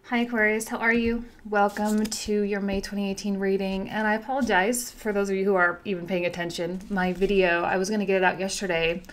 Hi Aquarius, how are you? Welcome to your May 2018 reading, and I apologize for those of you who are even paying attention. My video, I was going to get it out yesterday.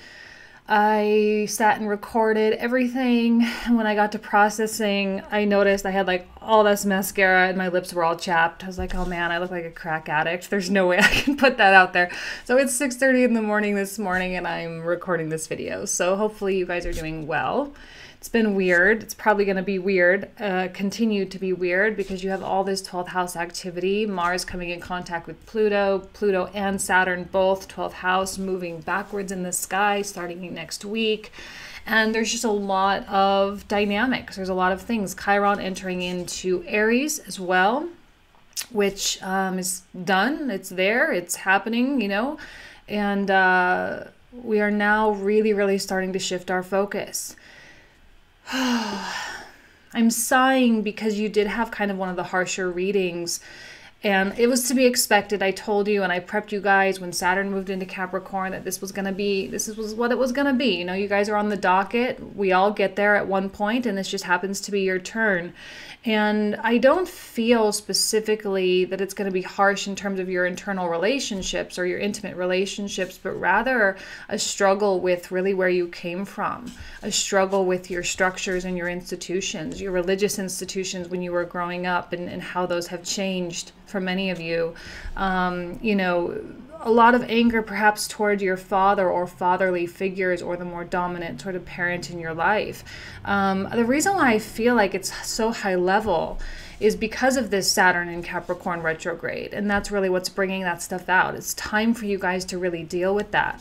I sat and recorded everything, and when I got to processing, I noticed I had like all this mascara and my lips were all chapped. I was like, oh man, I look like a crack addict. There's no way I can put that out there. So it's 6:30 in the morning this morning and I'm recording this video. So hopefully you guys are doing well. It's been weird. It's probably going to be weird, continue to be weird because you have all this 12th house activity. Mars coming in contact with Pluto, Pluto and Saturn both, 12th house moving backwards in the sky starting next week. And there's just a lot of dynamics. There's a lot of things. Chiron entering into Aries as well, which is done. It's there. It's happening, you know. And we are now really starting to shift our focus. I'm sighing because you did have kind of one of the harsher readings, and it was to be expected. I told you and I prepped you guys when Saturn moved into Capricorn that this was what it was going to be. You know, you guys are on the docket. We all get there at one point, and this just happens to be your turn. And I don't feel specifically that it's going to be harsh in terms of your internal relationships or your intimate relationships, but rather a struggle with really where you came from, a struggle with your structures and your institutions, your religious institutions when you were growing up, and how those have changed for many of you. You know, a lot of anger perhaps toward your father or fatherly figures or the more dominant sort of parent in your life. The reason why I feel like it's so high level is because of this Saturn in Capricorn retrograde, and that's really what's bringing that stuff out. It's time for you guys to really deal with that.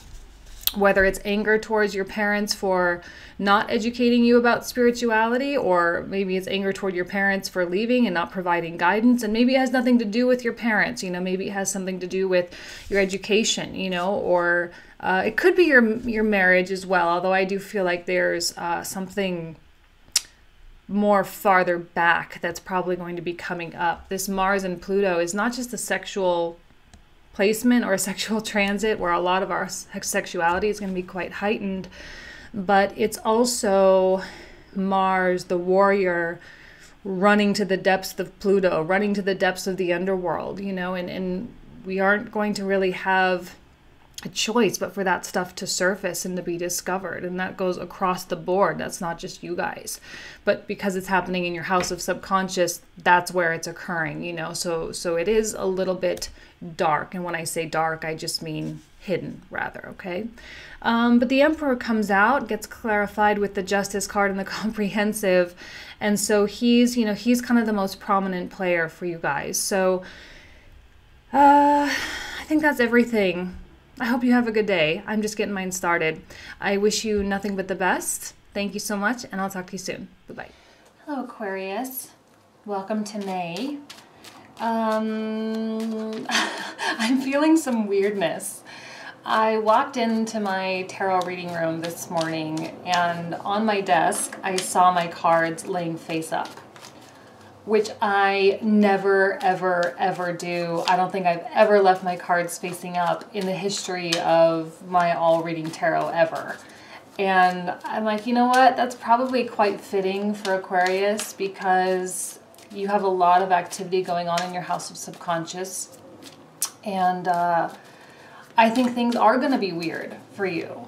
Whether it's anger towards your parents for not educating you about spirituality, or maybe it's anger toward your parents for leaving and not providing guidance, and maybe it has nothing to do with your parents, you know, maybe it has something to do with your education, you know, or it could be your marriage as well, although I do feel like there's something more farther back that's probably going to be coming up. This Mars and Pluto is not just a sexual placement or a sexual transit where a lot of our sexuality is going to be quite heightened, but it's also Mars, the warrior, running to the depths of Pluto, running to the depths of the underworld, you know, and we aren't going to really have a choice but for that stuff to surface and to be discovered. And that goes across the board. That's not just you guys, but because it's happening in your house of subconscious, that's where it's occurring, you know. So it is a little bit dark, and when I say dark, I just mean hidden rather, okay? But the Emperor comes out, gets clarified with the Justice card and the Comprehensive, and so he's, you know, he's kind of the most prominent player for you guys. So I think that's everything. I hope you have a good day. I'm just getting mine started. I wish you nothing but the best. Thank you so much, and I'll talk to you soon. Bye-bye. Hello, Aquarius. Welcome to May. I'm feeling some weirdness. I walked into my tarot reading room this morning, and on my desk, I saw my cards laying face up, which I never, ever do. I don't think I've ever left my cards facing up in the history of my all reading tarot ever. And I'm like, you know what? That's probably quite fitting for Aquarius because you have a lot of activity going on in your house of subconscious. And I think things are going to be weird for you.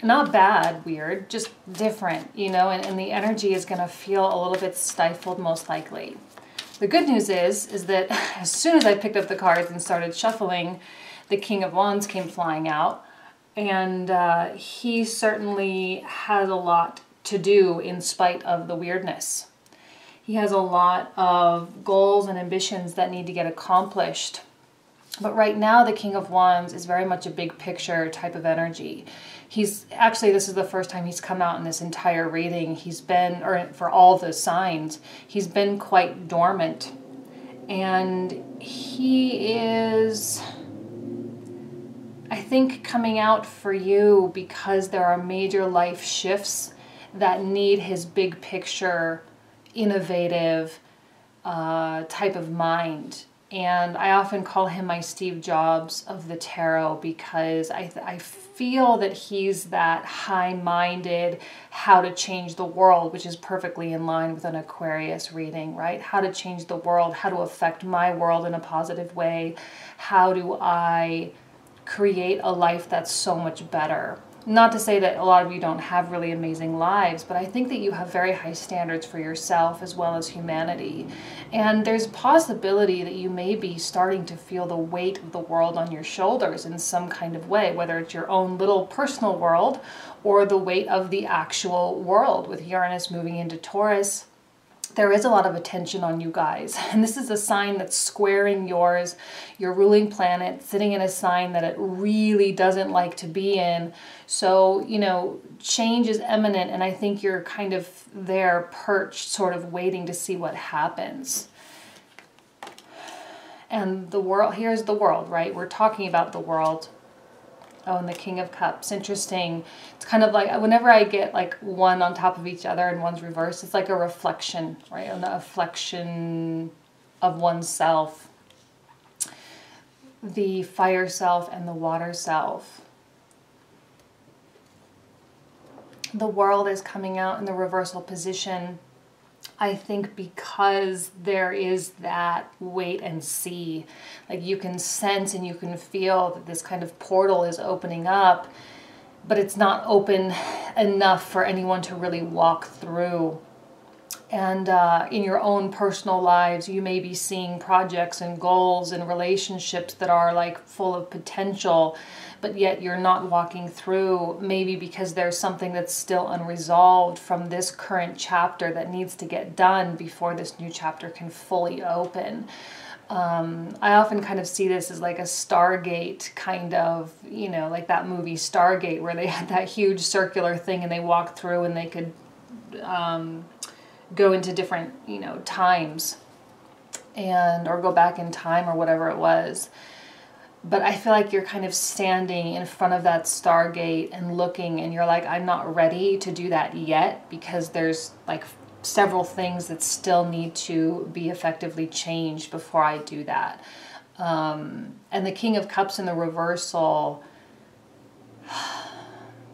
Not bad weird, just different, you know, and the energy is going to feel a little bit stifled most likely. The good news is that as soon as I picked up the cards and started shuffling, the King of Wands came flying out, and he certainly has a lot to do in spite of the weirdness. He has a lot of goals and ambitions that need to get accomplished. But right now, the King of Wands is very much a big picture type of energy. He's actually, this is the first time he's come out in this entire reading. He's been, or for all the signs, he's been quite dormant. And he is, I think, coming out for you because there are major life shifts that need his big picture, innovative type of mind And I often call him my Steve Jobs of the tarot, because I feel that he's that high-minded, how to change the world, which is perfectly in line with an Aquarius reading, right? How to change the world, how to affect my world in a positive way. How do I create a life that's so much better? Not to say that a lot of you don't have really amazing lives, but I think that you have very high standards for yourself as well as humanity. And there's a possibility that you may be starting to feel the weight of the world on your shoulders in some kind of way, whether it's your own little personal world or the weight of the actual world. With Uranus moving into Taurus, there is a lot of attention on you guys. And this is a sign that's squaring yours, your ruling planet, sitting in a sign that it really doesn't like to be in. So, you know, change is imminent, and I think you're kind of there perched, sort of waiting to see what happens. And the world, here's the world, right? We're talking about the world. Oh, and the King of Cups. Interesting. It's kind of like whenever I get like one on top of each other and one's reversed, it's like a reflection, right? A reflection of oneself. The fire self and the water self. The world is coming out in the reversal position, I think, because there is that wait and see. Like you can sense and you can feel that this kind of portal is opening up, but it's not open enough for anyone to really walk through. And in your own personal lives, you may be seeing projects and goals and relationships that are like full of potential, but yet you're not walking through, maybe because there's something that's still unresolved from this current chapter that needs to get done before this new chapter can fully open. I often kind of see this as like a Stargate kind of, you know, like that movie Stargate, where they had that huge circular thing and they walked through and they could go into different, you know, times and or go back in time or whatever it was. But I feel like you're kind of standing in front of that Stargate and looking, and you're like, I'm not ready to do that yet, because there's like several things that still need to be effectively changed before I do that. And the King of Cups in the reversal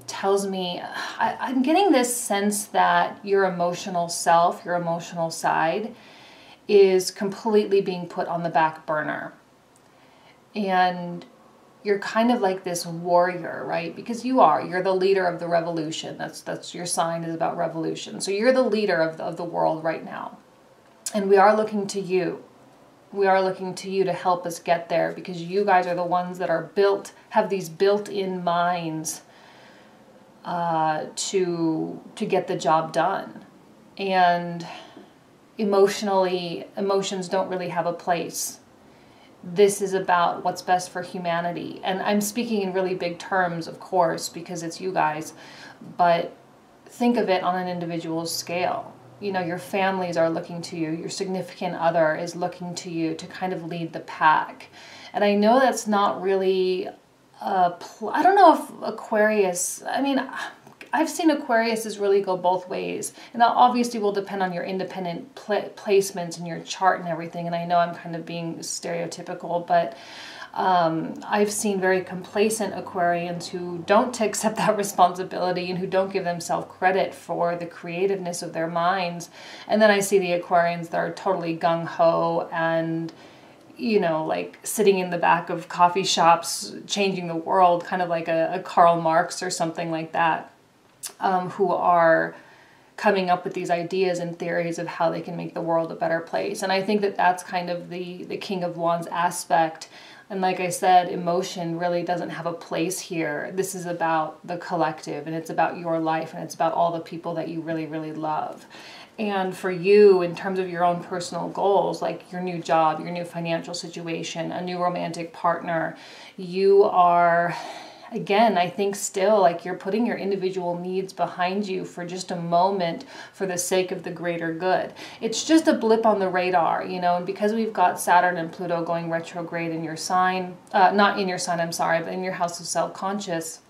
tells me, I'm getting this sense that your emotional self, your emotional side, is completely being put on the back burner. And you're kind of like this warrior, right? Because you're the leader of the revolution. That's your sign, is about revolution. So you're the leader of the world right now. And we are looking to you. We are looking to you to help us get there, because you guys are the ones that are have these built-in minds to get the job done. And emotions don't really have a place. This is about what's best for humanity. And I'm speaking in really big terms, of course, because it's you guys, but think of it on an individual scale. You know, your families are looking to you, your significant other is looking to you to kind of lead the pack. And I know that's not really, I don't know if Aquarius, I mean, I've seen Aquariuses really go both ways. And that obviously will depend on your independent placements in your chart and everything. And I know I'm kind of being stereotypical, but I've seen very complacent Aquarians who don't accept that responsibility and who don't give themselves credit for the creativeness of their minds. And then I see the Aquarians that are totally gung-ho and, you know, like sitting in the back of coffee shops, changing the world, kind of like a Karl Marx or something like that. Who are coming up with these ideas and theories of how they can make the world a better place. And I think that that's kind of the King of Wands aspect. And like I said, emotion really doesn't have a place here. This is about the collective, and it's about your life, and it's about all the people that you really, really love. And for you, in terms of your own personal goals, like your new job, your new financial situation, a new romantic partner, you are, again, I think still like you're putting your individual needs behind you for just a moment for the sake of the greater good. It's just a blip on the radar, you know, and because we've got Saturn and Pluto going retrograde in your sign, not in your sign, I'm sorry, but in your house of self-conscious,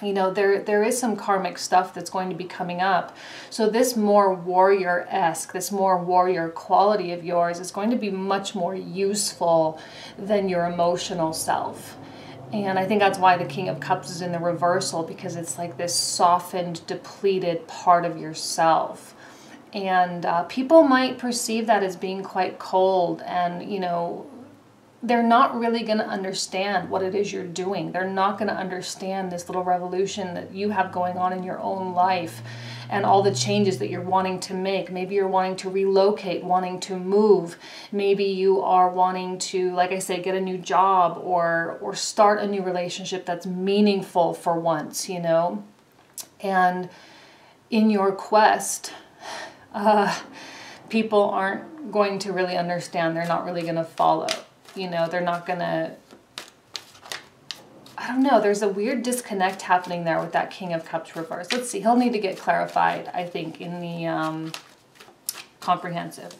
You know, there is some karmic stuff that's going to be coming up. So this more warrior-esque, this more warrior quality of yours is going to be much more useful than your emotional self. And I think that's why the King of Cups is in the reversal, because it's like this softened, depleted part of yourself. And people might perceive that as being quite cold, and, you know, they're not really going to understand what it is you're doing. They're not going to understand this little revolution that you have going on in your own life and all the changes that you're wanting to make. Maybe you're wanting to relocate, wanting to move. Maybe you are wanting to, like I say, get a new job or start a new relationship that's meaningful for once, you know. And in your quest, people aren't going to really understand. They're not really going to follow. You know, they're not going to, I don't know, there's a weird disconnect happening there with that King of Cups reverse. Let's see, he'll need to get clarified, I think, in the comprehensive.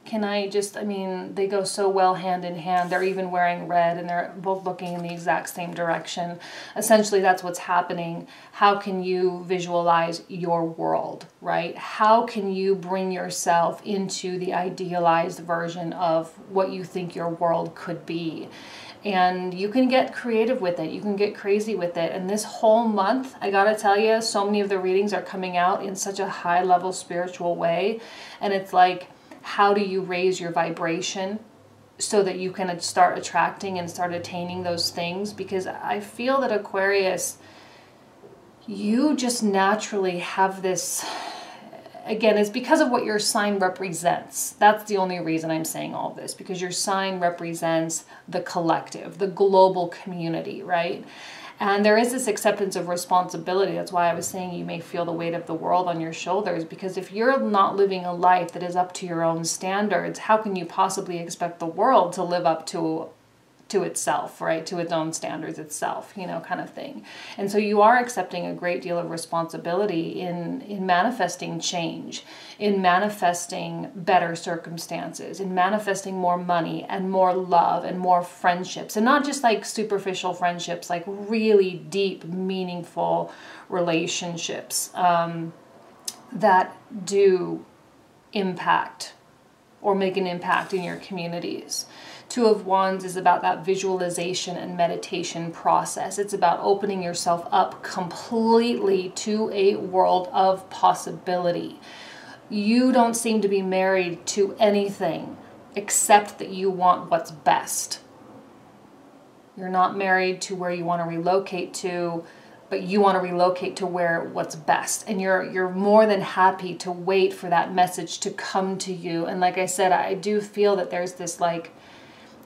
Can I just, I mean, they go so well hand in hand. They're even wearing red and they're both looking in the exact same direction. Essentially, that's what's happening. How can you visualize your world, right? How can you bring yourself into the idealized version of what you think your world could be? And you can get creative with it. You can get crazy with it. And this whole month, I gotta tell you, so many of the readings are coming out in such a high level spiritual way. And it's like, how do you raise your vibration so that you can start attracting and start attaining those things? Because I feel that Aquarius, you just naturally have this, again, it's because of what your sign represents. That's the only reason I'm saying all this, because your sign represents the collective, the global community, right? And there is this acceptance of responsibility. That's why I was saying you may feel the weight of the world on your shoulders, because if you're not living a life that is up to your own standards, how can you possibly expect the world to live up to itself, right? To its own standards itself, you know, kind of thing. And so you are accepting a great deal of responsibility in manifesting change, in manifesting better circumstances, in manifesting more money and more love and more friendships, and not just like superficial friendships, like really deep, meaningful relationships that do impact or make an impact in your communities. Two of Wands is about that visualization and meditation process. It's about opening yourself up completely to a world of possibility. You don't seem to be married to anything except that you want what's best. You're not married to where you want to relocate to, but you want to relocate to where what's best. And you're more than happy to wait for that message to come to you. And like I said, I do feel that there's this like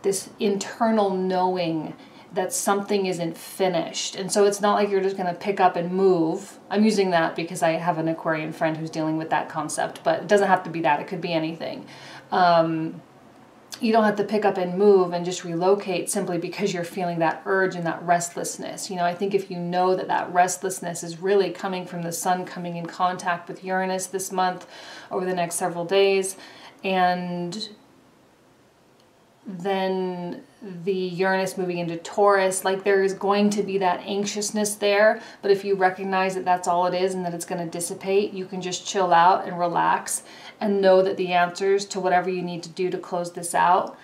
this internal knowing that something isn't finished. And so it's not like you're just going to pick up and move. I'm using that because I have an Aquarian friend who's dealing with that concept, but it doesn't have to be that. It could be anything. You don't have to pick up and move and just relocate simply because you're feeling that urge and that restlessness. You know, I think if you know that that restlessness is really coming from the sun coming in contact with Uranus this month over the next several days, and then the Uranus moving into Taurus, like there is going to be that anxiousness there. But if you recognize that that's all it is and that it's going to dissipate, you can just chill out and relax and know that the answers to whatever you need to do to close this out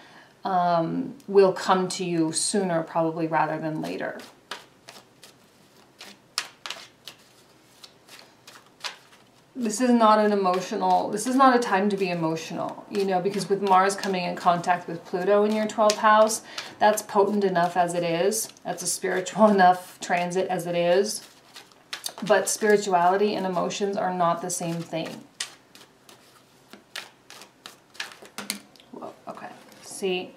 will come to you sooner probably rather than later. This is not an emotional, this is not a time to be emotional, you know, because with Mars coming in contact with Pluto in your 12th house, that's potent enough as it is. That's a spiritual enough transit as it is. But spirituality and emotions are not the same thing. Whoa, okay. See.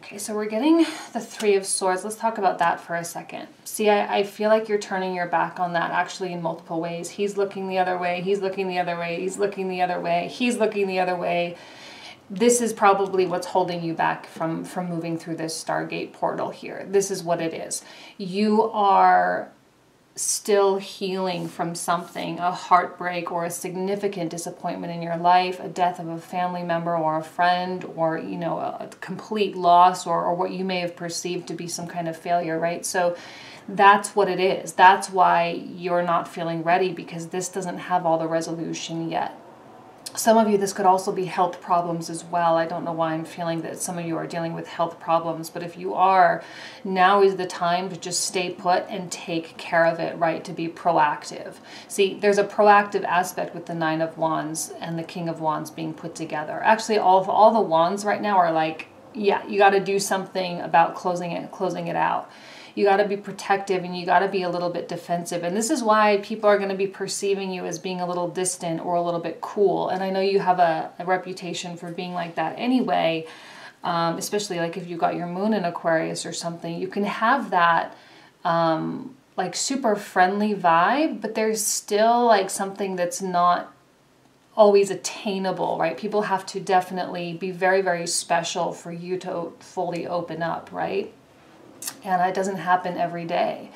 Okay, so we're getting the Three of Swords. Let's talk about that for a second. See, I feel like you're turning your back on that actually in multiple ways. He's looking the other way. He's looking the other way. He's looking the other way. He's looking the other way. This is probably what's holding you back from moving through this Stargate portal here. This is what it is. You are still healing from something, a heartbreak or a significant disappointment in your life, a death of a family member or a friend, or, you know, a complete loss, or what you may have perceived to be some kind of failure, right? So that's what it is. That's why you're not feeling ready, because this doesn't have all the resolution yet. Some of you, this could also be health problems as well. I don't know why I'm feeling that some of you are dealing with health problems, but if you are, now is the time to just stay put and take care of it, right? To be proactive. See, there's a proactive aspect with the Nine of Wands and the King of Wands being put together. Actually, all the wands right now are like, yeah, you got to do something about closing it out. You got to be protective, and you got to be a little bit defensive. And this is why people are going to be perceiving you as being a little distant or a little bit cool. And I know you have a reputation for being like that anyway, especially like if you got your moon in Aquarius or something. You can have that like super friendly vibe, but there's still like something that's not always attainable, right? People have to definitely be very, very special for you to fully open up, right? And it doesn't happen every day.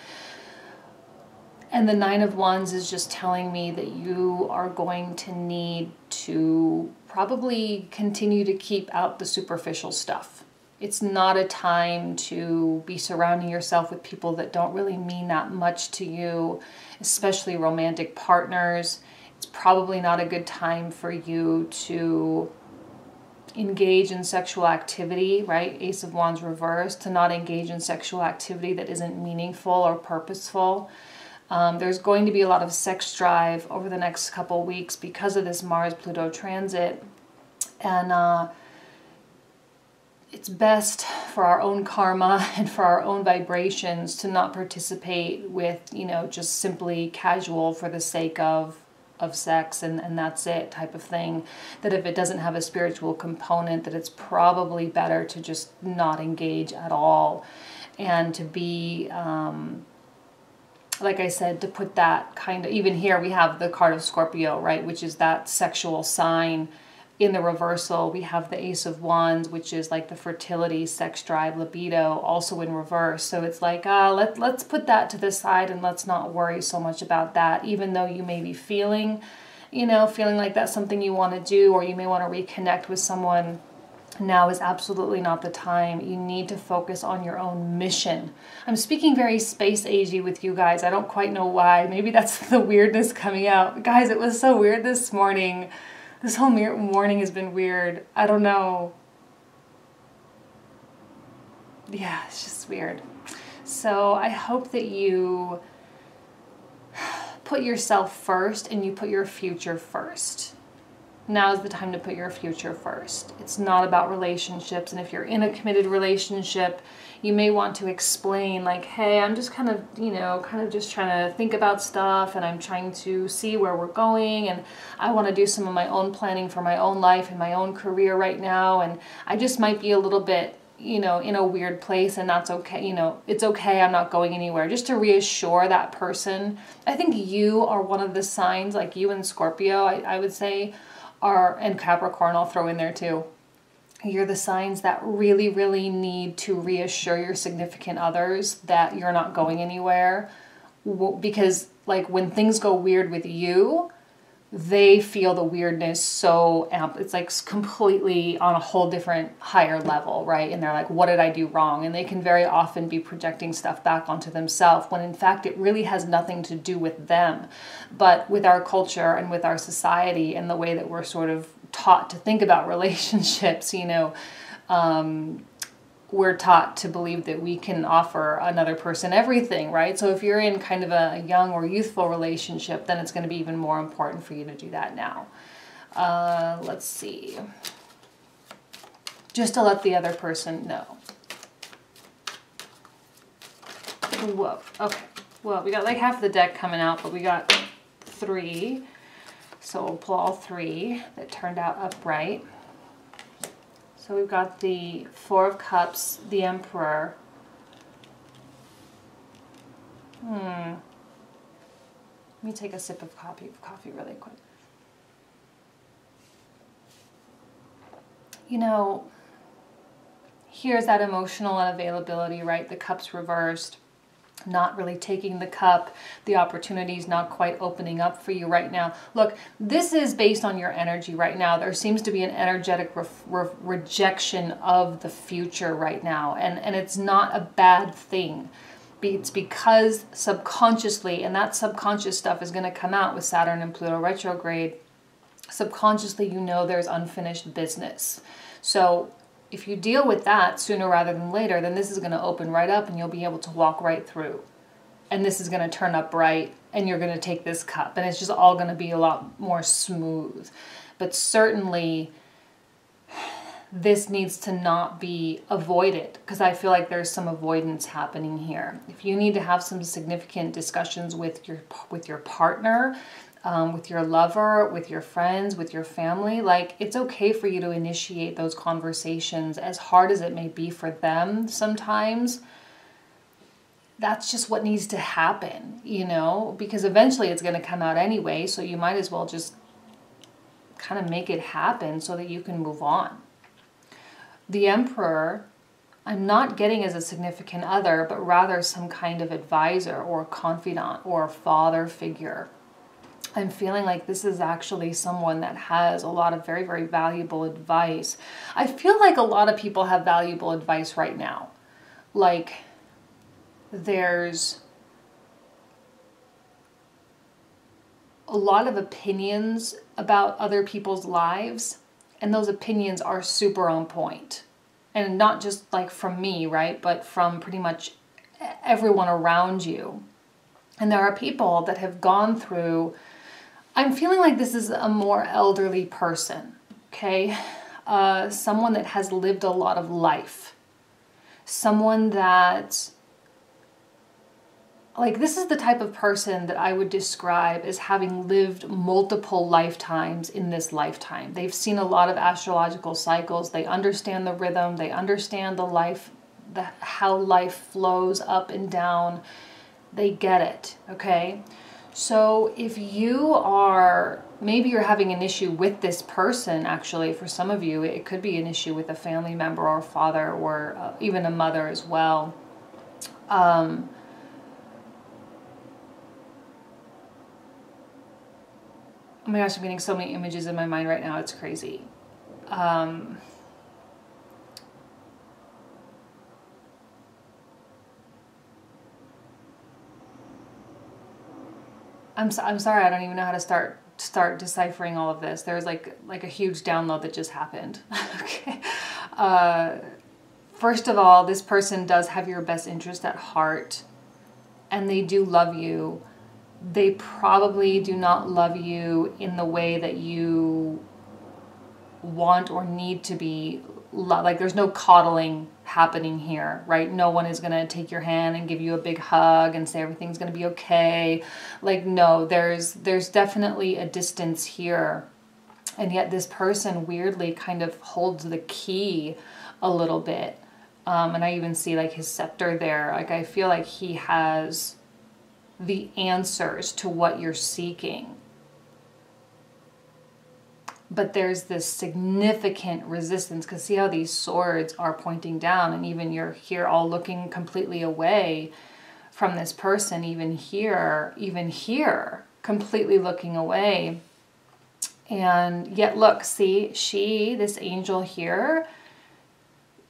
And the Nine of Wands is just telling me that you are going to need to probably continue to keep out the superficial stuff. It's not a time to be surrounding yourself with people that don't really mean that much to you, especially romantic partners. It's probably not a good time for you to engage in sexual activity, right? Ace of Wands reversed, to not engage in sexual activity that isn't meaningful or purposeful. There's going to be a lot of sex drive over the next couple weeks because of this Mars-Pluto transit. And it's best for our own karma and for our own vibrations to not participate with, you know, just simply casual for the sake of sex and that's it type of thing. That if it doesn't have a spiritual component, that it's probably better to just not engage at all, and to be like I said, to put that kind of, even here we have the card of Scorpio, right, which is that sexual sign. In the reversal, we have the Ace of Wands, which is like the fertility, sex drive, libido, also in reverse. So it's like, let's put that to the side and let's not worry so much about that, even though you may be feeling, you know, feeling like that's something you want to do, or you may want to reconnect with someone. Now is absolutely not the time. You need to focus on your own mission. I'm speaking very space agey with you guys. I don't quite know why. Maybe that's the weirdness coming out. Guys, it was so weird this morning. This whole morning has been weird. I don't know. Yeah, it's just weird. So I hope that you put yourself first and you put your future first. Now is the time to put your future first. It's not about relationships. And if you're in a committed relationship, you may want to explain like, hey, I'm just kind of, you know, just trying to think about stuff, and I'm trying to see where we're going, and I want to do some of my own planning for my own life and my own career right now, and I just might be a little bit, you know, in a weird place, and that's okay. You know, it's okay. I'm not going anywhere. Just to reassure that person. I think you are one of the signs, like you and Scorpio, I would say, are, and Capricorn, I'll throw in there too. You're the signs that really, really need to reassure your significant others that you're not going anywhere. Because like when things go weird with you, they feel the weirdness so it's like completely on a whole different higher level, right? And they're like, what did I do wrong? And they can very often be projecting stuff back onto themselves when in fact it really has nothing to do with them. But with our culture and with our society and the way that we're sort of taught to think about relationships, you know, we're taught to believe that we can offer another person everything, right? So if you're in kind of a young or youthful relationship, then it's going to be even more important for you to do that now. Let's see. Just to let the other person know. Whoa, okay. Well, we got like half the deck coming out, but we got 3. So we'll pull all 3 that turned out upright. So we've got the 4 of Cups, the Emperor. Let me take a sip of coffee really quick. You know, here's that emotional unavailability, right? The Cups reversed. not really taking the cup. The opportunity's not quite opening up for you right now. Look, this is based on your energy right now. There seems to be an energetic rejection of the future right now. And it's not a bad thing. It's because subconsciously, and that subconscious stuff is going to come out with Saturn and Pluto retrograde, subconsciously you know there's unfinished business. So if you deal with that sooner rather than later, then this is going to open right up and you'll be able to walk right through. And this is going to turn up right and you're going to take this cup. And it's just all going to be a lot more smooth. But certainly this needs to not be avoided, because I feel like there's some avoidance happening here. If you need to have some significant discussions with your partner, with your lover, with your friends, with your family, like, it's okay for you to initiate those conversations, as hard as it may be for them sometimes. That's just what needs to happen, you know, because eventually it's going to come out anyway, so you might as well just kind of make it happen so that you can move on. The Emperor, I'm not getting as a significant other, but rather some kind of advisor or confidant or father figure. I'm feeling like this is actually someone that has a lot of very, very valuable advice. I feel like a lot of people have valuable advice right now. Like, there's a lot of opinions about other people's lives, and those opinions are super on point. And not just like from me, right? But from pretty much everyone around you. And there are people that have gone through, I'm feeling like this is a more elderly person, okay? Someone that has lived a lot of life. Someone that, like, this is the type of person that I would describe as having lived multiple lifetimes in this lifetime. They've seen a lot of astrological cycles. They understand the rhythm. They understand the life, how life flows up and down. They get it, okay? So if you are, maybe you're having an issue with this person, actually, for some of you, it could be an issue with a family member or father or even a mother as well. Oh my gosh, I'm getting so many images in my mind right now. It's crazy. I'm sorry, I don't even know how to start deciphering all of this. There's like a huge download that just happened. Okay. First of all, this person does have your best interest at heart, and they do love you. They probably do not love you in the way that you want or need to be loved. Like, there's no coddling happening here, right? No one is going to take your hand and give you a big hug and say everything's going to be okay. Like, no, there's definitely a distance here. And yet this person weirdly kind of holds the key a little bit. And I even see like his scepter there. Like, I feel like he has the answers to what you're seeking. But there's this significant resistance, because see how these swords are pointing down, and even you're here all looking completely away from this person, even here, completely looking away. And yet look, see, this angel here,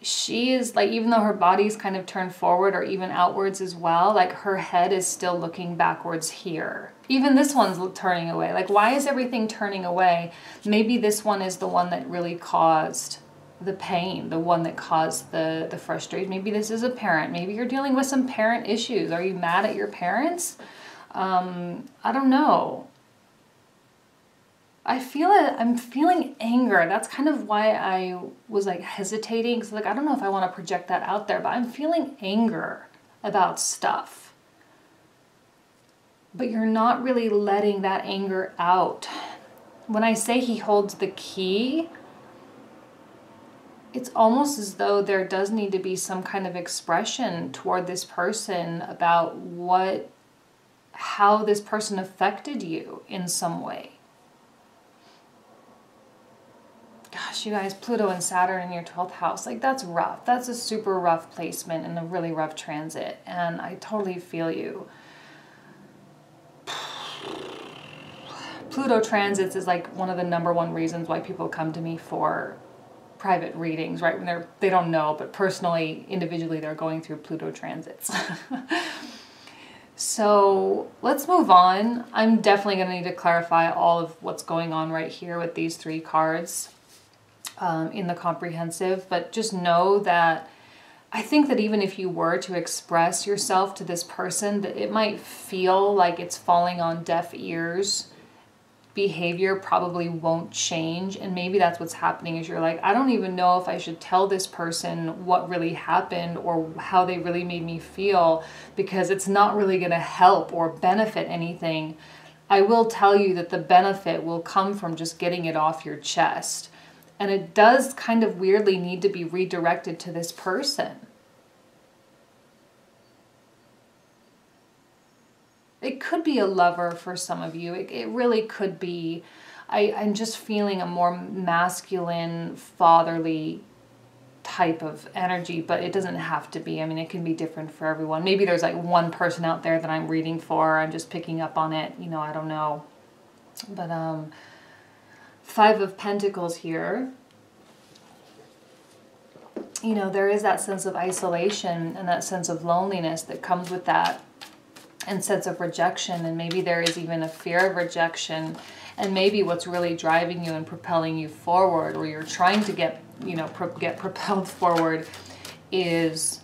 she is like, even though her body's kind of turned forward or even outwards as well, like her head is still looking backwards here. Even this one's turning away. Like, why is everything turning away? Maybe this one is the one that really caused the pain, the one that caused the frustration. Maybe this is a parent. Maybe you're dealing with some parent issues. Are you mad at your parents? I don't know. I'm feeling anger. That's kind of why I was like hesitating. Because like, I don't know if I want to project that out there, but I'm feeling anger about stuff. But you're not really letting that anger out. When I say he holds the key, it's almost as though there does need to be some kind of expression toward this person about how this person affected you in some way. Gosh, you guys, Pluto and Saturn in your 12th house, like that's rough. That's a super rough placement and a really rough transit. And I totally feel you. Pluto transits is like one of the #1 reasons why people come to me for private readings, right? When they don't know, but personally, individually, they're going through Pluto transits. So let's move on. I'm definitely going to need to clarify all of what's going on right here with these 3 cards in the comprehensive, but just know that I think that even if you were to express yourself to this person, that it might feel like it's falling on deaf ears. Behavior probably won't change, and maybe that's what's happening is you're like, I don't even know if I should tell this person what really happened or how they really made me feel, because it's not really going to help or benefit anything. I will tell you that the benefit will come from just getting it off your chest, and it does kind of weirdly need to be redirected to this person. It could be a lover for some of you. It really could be. I'm just feeling a more masculine, fatherly type of energy, but it doesn't have to be. I mean, it can be different for everyone. Maybe there's like one person out there that I'm reading for. I'm just picking up on it. You know, I don't know. But 5 of Pentacles here. You know, there is that sense of isolation and that sense of loneliness that comes with that. And sense of rejection, and maybe there is even a fear of rejection, and maybe what's really driving you and propelling you forward, or you're trying to get, you know, get propelled forward, is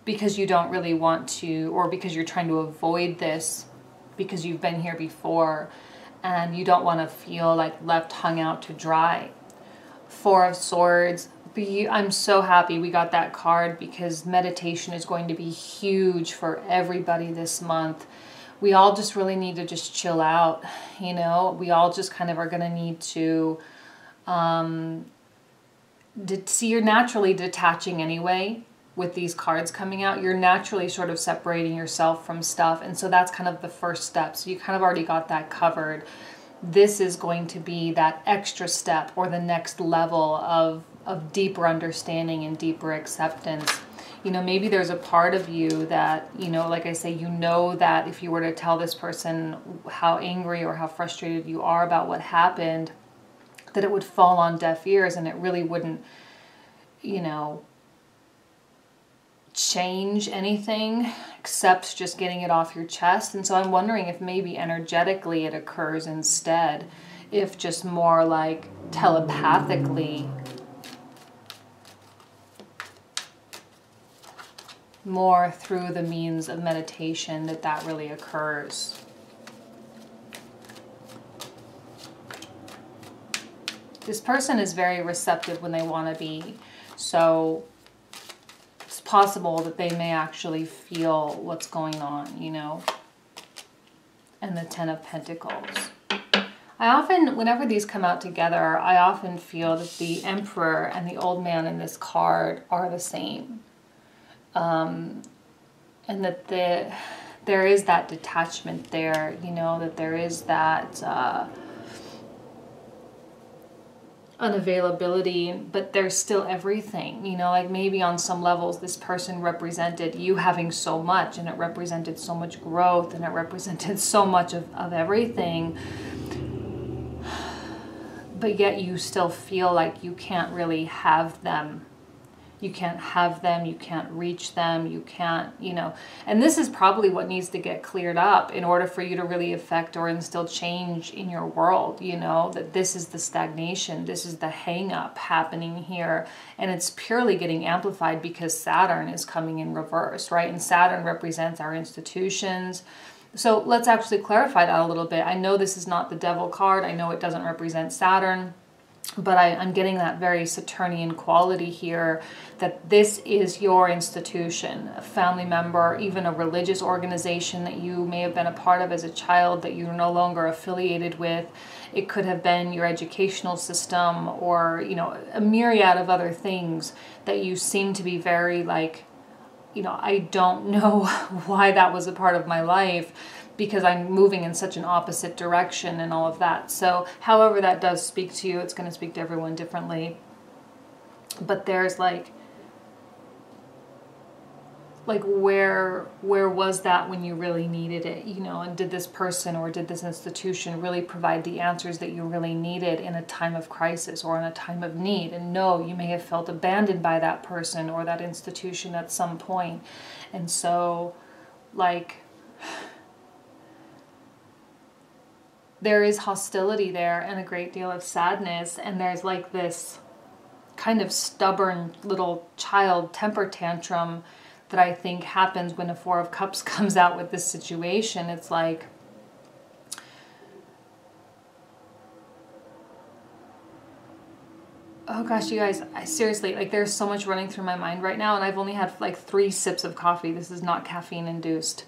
because you don't really want to, or because you're trying to avoid this, because you've been here before, and you don't want to feel like left hung out to dry. 4 of Swords. I'm so happy we got that card, because meditation is going to be huge for everybody this month. We all just really need to just chill out, you know. We all just kind of are going to need to see, you're naturally detaching anyway with these cards coming out. You're naturally sort of separating yourself from stuff, and so that's kind of the first step. So you kind of already got that covered. This is going to be that extra step, or the next level of deeper understanding and deeper acceptance. You know, maybe there's a part of you that, you know, like I say, you know that if you were to tell this person how angry or how frustrated you are about what happened, that it would fall on deaf ears, and it really wouldn't, you know, change anything except just getting it off your chest. And so I'm wondering if maybe energetically it occurs instead, if just more like telepathically, more through the means of meditation, that really occurs. This person is very receptive when they want to be, so it's possible that they may actually feel what's going on, you know. And the 10 of Pentacles. I often, whenever these come out together, I often feel that the Emperor and the Old Man in this card are the same. And that there is that detachment there, you know, that there is that unavailability, but there's still everything, you know, like maybe on some levels this person represented you having so much, and it represented so much growth, and it represented so much of everything, but yet you still feel like you can't really have them. You can't have them, you can't reach them, you can't, you know. And this is probably what needs to get cleared up in order for you to really affect or instill change in your world, you know, that this is the stagnation, this is the hang up happening here. And it's purely getting amplified because Saturn is coming in reverse, right? And Saturn represents our institutions. So let's actually clarify that a little bit. I know this is not the Devil card, I know it doesn't represent Saturn, but I'm getting that very Saturnian quality here, that this is your institution, a family member, even a religious organization that you may have been a part of as a child that you're no longer affiliated with. It could have been your educational system, or, you know, a myriad of other things that you seem to be very like, you know, I don't know why that was a part of my life, because I'm moving in such an opposite direction and all of that. So however that does speak to you, it's going to speak to everyone differently. But there's like where was that when you really needed it, you know, and did this person or did this institution really provide the answers that you really needed in a time of crisis or in a time of need? And no, you may have felt abandoned by that person or that institution at some point. And so like there is hostility there and a great deal of sadness, and there's like this kind of stubborn little child temper tantrum that I think happens when a Four of Cups comes out with this situation. It's like, oh gosh, you guys, I seriously, like there's so much running through my mind right now, and I've only had like 3 sips of coffee. This is not caffeine induced.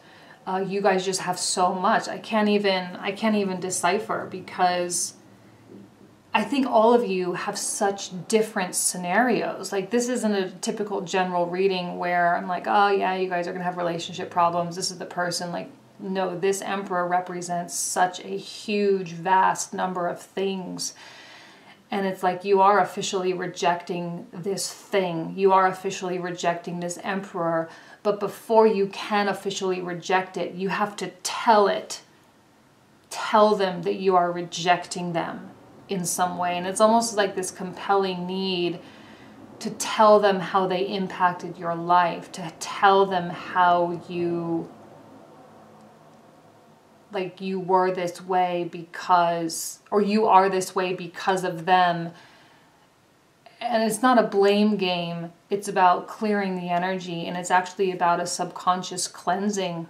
You guys just have so much. I can't even decipher, because I think all of you have such different scenarios. Like this isn't a typical general reading where I'm like, oh yeah, you guys are gonna have relationship problems. This is the person. Like, no, this Emperor represents such a huge, vast number of things. And it's like you are officially rejecting this thing. You are officially rejecting this Emperor. But before you can officially reject it, you have to tell them that you are rejecting them in some way. And it's almost like this compelling need to tell them how they impacted your life, to tell them how you were this way because, or you are this way because of them. And it's not a blame game. It's about clearing the energy, and it's actually about a subconscious cleansing.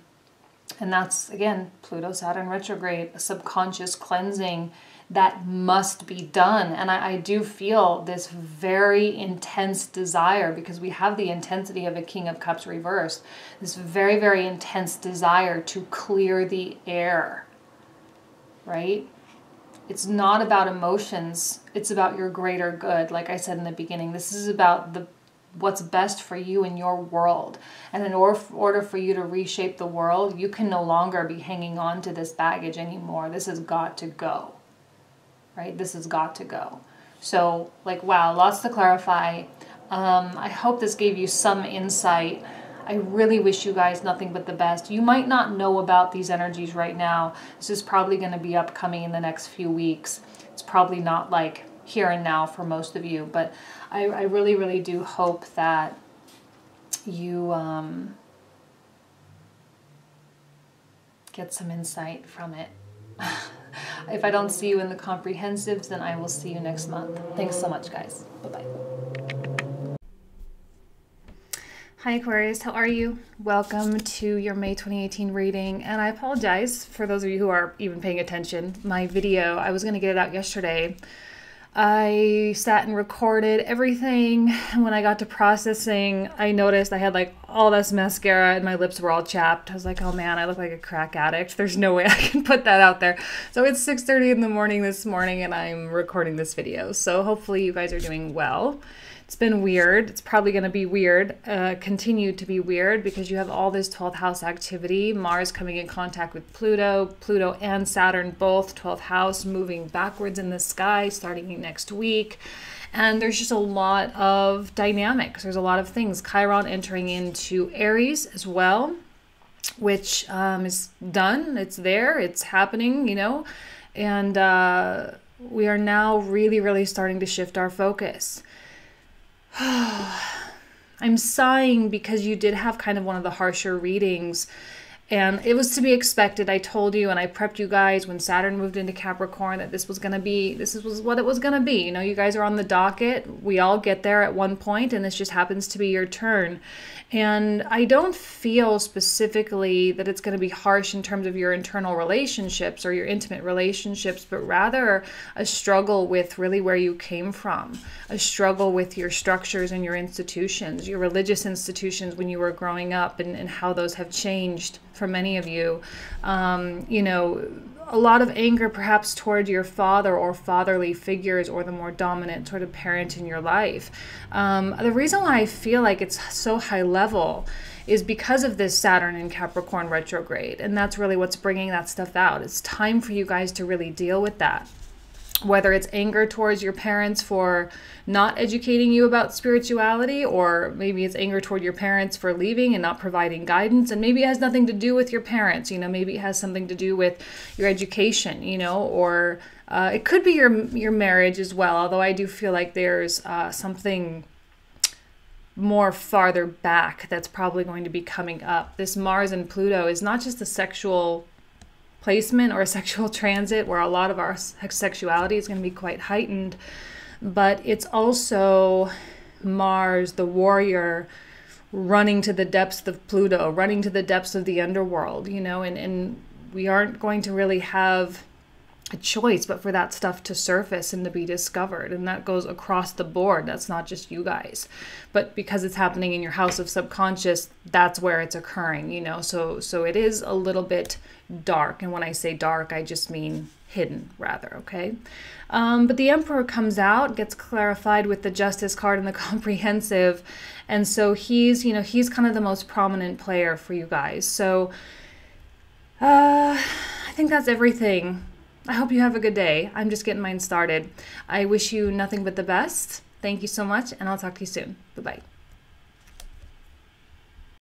And that's, again, Pluto, Saturn retrograde, a subconscious cleansing that must be done. And I do feel this very intense desire, because we have the intensity of a King of Cups reversed, this very, very intense desire to clear the air, right? It's not about emotions. It's about your greater good. Like I said in the beginning, this is about what's best for you in your world. And in order for you to reshape the world, you can no longer be hanging on to this baggage anymore. This has got to go, right? This has got to go. So like, wow, lots to clarify. I hope this gave you some insight. I really wish you guys nothing but the best. You might not know about these energies right now. This is probably going to be upcoming in the next few weeks. It's probably not like here and now for most of you, but I really, really do hope that you get some insight from it. If I don't see you in the comprehensives, then I will see you next month. Thanks so much, guys. Bye-bye. Hi Aquarius, how are you? Welcome to your May 2018 reading, and I apologize for those of you who are even paying attention. My video, I was going to get it out yesterday. I sat and recorded everything, and when I got to processing, I noticed I had like all this mascara and my lips were all chapped. I was like, oh man, I look like a crack addict. There's no way I can put that out there. So it's 6:30 in the morning this morning and I'm recording this video. So hopefully you guys are doing well. It's been weird. It's probably going to be weird, continue to be weird, because you have all this 12th house activity. Mars coming in contact with Pluto. Pluto and Saturn both 12th house, moving backwards in the sky starting next week. And there's just a lot of dynamics. There's a lot of things. Chiron entering into Aries as well, which is done. It's there. It's happening, you know. And we are now really, really starting to shift our focus. I'm sighing because you did have kind of one of the harsher readings, and it was to be expected. I told you and I prepped you guys when Saturn moved into Capricorn that this was what it was going to be. You know, you guys are on the docket. We all get there at one point, and this just happens to be your turn. And I don't feel specifically that it's going to be harsh in terms of your internal relationships or your intimate relationships, but rather a struggle with really where you came from, a struggle with your structures and your institutions, your religious institutions when you were growing up, and how those have changed for many of you. You know, a lot of anger perhaps toward your father or fatherly figures, or the more dominant sort of parent in your life. The reason why I feel like it's so high level is because of this Saturn in Capricorn retrograde. And that's really what's bringing that stuff out. It's time for you guys to really deal with that. Whether it's anger towards your parents for not educating you about spirituality, or maybe it's anger toward your parents for leaving and not providing guidance. And maybe it has nothing to do with your parents, you know, maybe it has something to do with your education, you know, or it could be your marriage as well. Although I do feel like there's something more farther back that's probably going to be coming up. This Mars and Pluto is not just a sexual placement or a sexual transit where a lot of our sexuality is going to be quite heightened, but it's also Mars, the warrior, running to the depths of Pluto, running to the depths of the underworld, you know, and we aren't going to really have a choice but for that stuff to surface and to be discovered. And that goes across the board. That's not just you guys, but because it's happening in your house of subconscious, that's where it's occurring, you know. So it is a little bit dark, and when I say dark, I just mean hidden, rather. Okay. But the Emperor comes out, gets clarified with the Justice card and the Comprehensive, and so he's, you know, he's kind of the most prominent player for you guys. So I think that's everything. I hope you have a good day. I'm just getting mine started. I wish you nothing but the best. Thank you so much, and I'll talk to you soon. Bye-bye.